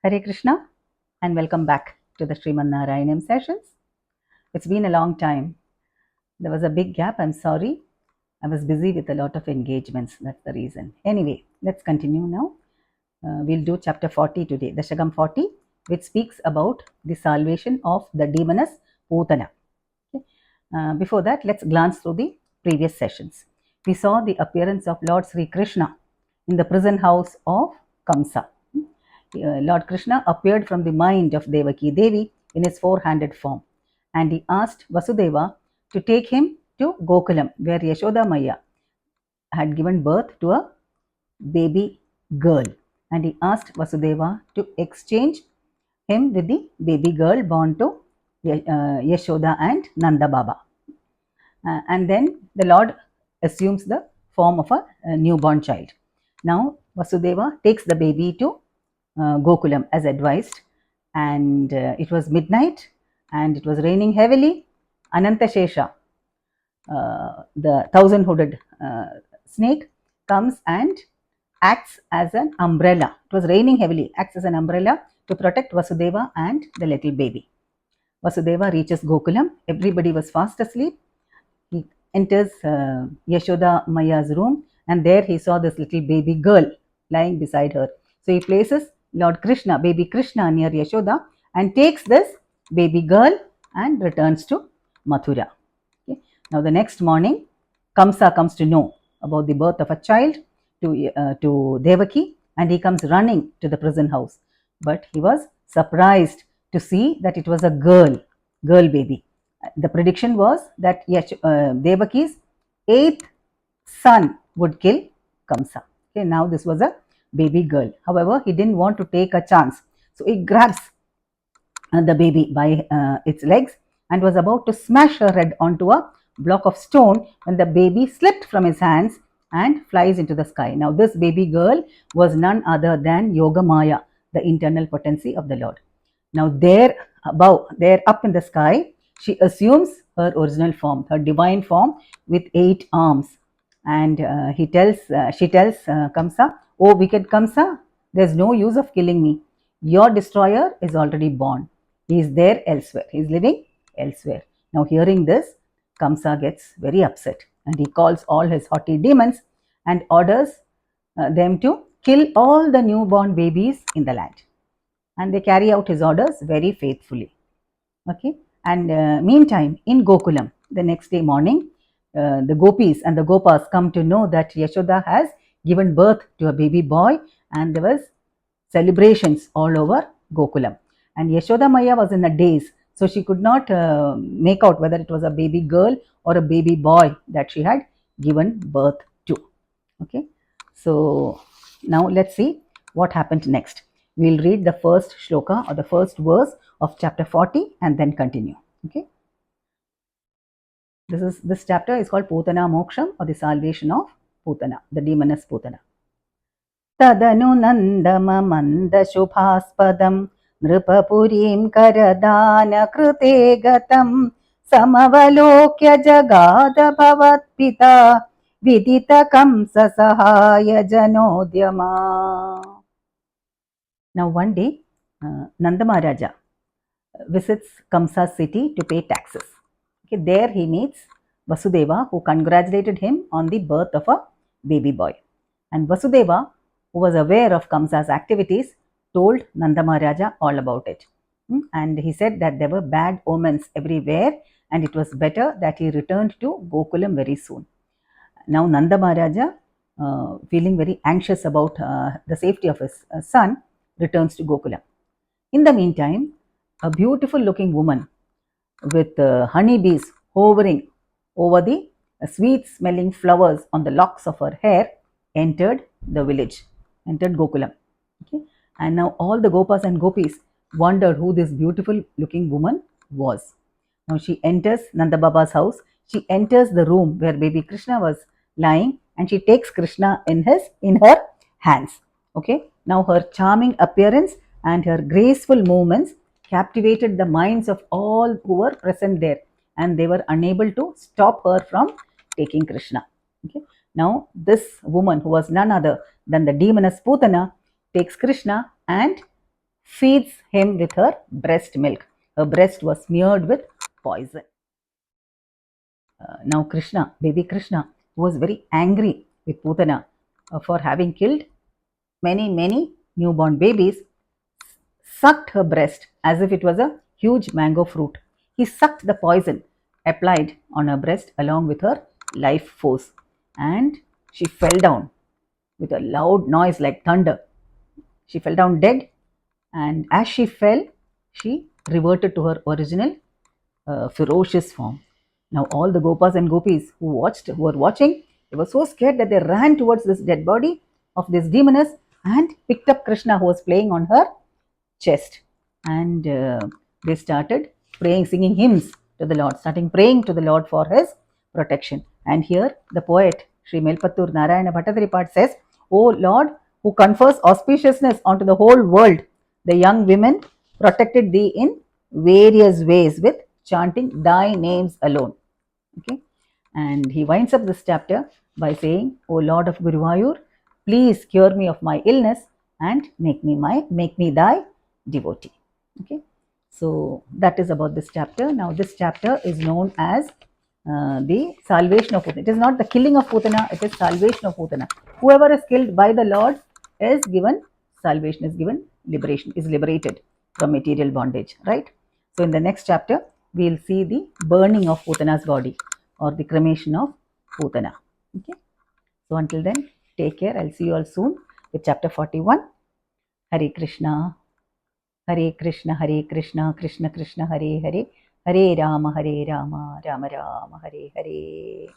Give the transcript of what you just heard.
Hare Krishna and welcome back to the Sriman Narayaneeyam sessions. It's been a long time. There was a big gap. I'm sorry. I was busy with a lot of engagements. That's the reason. Anyway, let's continue now. We'll do chapter 40 today, Dasakam 40, which speaks about the salvation of the demoness Pootana. Okay. Before that, let's glance through the previous sessions. We saw the appearance of Lord Sri Krishna in the prison house of Kamsa. Lord Krishna appeared from the mind of Devaki Devi in his four-handed form, and he asked Vasudeva to take him to Gokulam, where Yashoda Maya had given birth to a baby girl, and he asked Vasudeva to exchange him with the baby girl born to Yashoda and Nanda Baba. And then the Lord assumes the form of a newborn child. Now Vasudeva takes the baby to Gokulam as advised, and it was midnight and it was raining heavily. Anantashesha, the thousand-hooded snake, comes and acts as an umbrella. It was raining heavily, acts as an umbrella to protect Vasudeva and the little baby. Vasudeva reaches Gokulam. Everybody was fast asleep. He enters Yashoda Maya's room, and there he saw this little baby girl lying beside her. So he places Lord Krishna, baby Krishna, near Yashoda and takes this baby girl and returns to Mathura. Okay. Now the next morning, Kamsa comes to know about the birth of a child to Devaki, and he comes running to the prison house. But he was surprised to see that it was a girl baby. The prediction was that Devaki's 8th son would kill Kamsa. Okay, now this was a baby girl. However, he didn't want to take a chance. So he grabs the baby by its legs and was about to smash her head onto a block of stone when the baby slipped from his hands and flies into the sky. Now this baby girl was none other than Yoga Maya, the internal potency of the Lord. Now there above, there up in the sky, she assumes her original form, her divine form with 8 arms. And she tells Kamsa, "Oh wicked Kamsa, there's no use of killing me. Your destroyer is already born. He is there elsewhere. He is living elsewhere." Now hearing this, Kamsa gets very upset and he calls all his haughty demons and orders them to kill all the newborn babies in the land. And they carry out his orders very faithfully. Okay. And meantime, in Gokulam, the next day morning, the gopis and the gopas come to know that Yashoda has given birth to a baby boy, and there was celebrations all over Gokulam. And Yashoda Maya was in a daze, so she could not make out whether it was a baby girl or a baby boy that she had given birth to. Okay, so now let's see what happened next. We'll read the first shloka or the first verse of chapter 40 and then continue. Okay. This chapter is called Pootana Moksham, or the salvation of Pootana, the demoness Pootana. Tadanu nandamamanda shubhaspadam nripapurim karadana krute gatam samavalokya jagada bhavatpita vidita kamsa sahaya janodyama. Now one day, Nanda Maharaja visits Kamsa's city to pay taxes. Okay, there he meets Vasudeva, who congratulated him on the birth of a baby boy. And Vasudeva, who was aware of Kamsa's activities, told Nanda Maharaja all about it. And he said that there were bad omens everywhere and it was better that he returned to Gokulam very soon. Now Nanda Maharaja, feeling very anxious about the safety of his son, returns to Gokulam. In the meantime, a beautiful looking woman with honeybees hovering over the sweet smelling flowers on the locks of her hair entered the village, entered Gokulam. Okay? And now all the gopas and gopis wondered who this beautiful looking woman was. Now she enters Nanda Baba's house. She enters the room where baby Krishna was lying, and she takes Krishna in her hands. Okay. Now her charming appearance and her graceful movements captivated the minds of all who were present there, and they were unable to stop her from taking Krishna. Okay. Now this woman, who was none other than the demoness Pootana, takes Krishna and feeds him with her breast milk. Her breast was smeared with poison. Now Krishna, baby Krishna, was very angry with Pootana for having killed many newborn babies, sucked her breast as if it was a huge mango fruit. He sucked the poison applied on her breast along with her life force, and she fell down with a loud noise like thunder. She fell down dead, and as she fell, she reverted to her original ferocious form. Now, all the gopas and gopis who were watching, they were so scared that they ran towards this dead body of this demoness and picked up Krishna, who was playing on her chest, and they started praying, singing hymns to the Lord, starting praying to the Lord for his protection. And here the poet Sri Melpattur Narayana Bhattadaripat says, "O Lord, who confers auspiciousness onto the whole world, the young women protected thee in various ways with chanting thy names alone." Okay, and he winds up this chapter by saying, "O Lord of Guruvayur, please cure me of my illness and make me thy devotee." Okay, so that is about this chapter. Now this chapter is known as the salvation of Pootana. It is not the killing of Pootana, it is salvation of Pootana. Whoever is killed by the Lord is given salvation, is given liberation, is liberated from material bondage, right? So in the next chapter, we will see the burning of Pootana's body, or the cremation of Pootana. Okay. So until then, take care. I'll see you all soon with chapter 41. Hare Krishna, Hare Krishna, Hare Krishna, Krishna Krishna, Hare Hare, Hare Rama, Rama Rama, Hare Hare.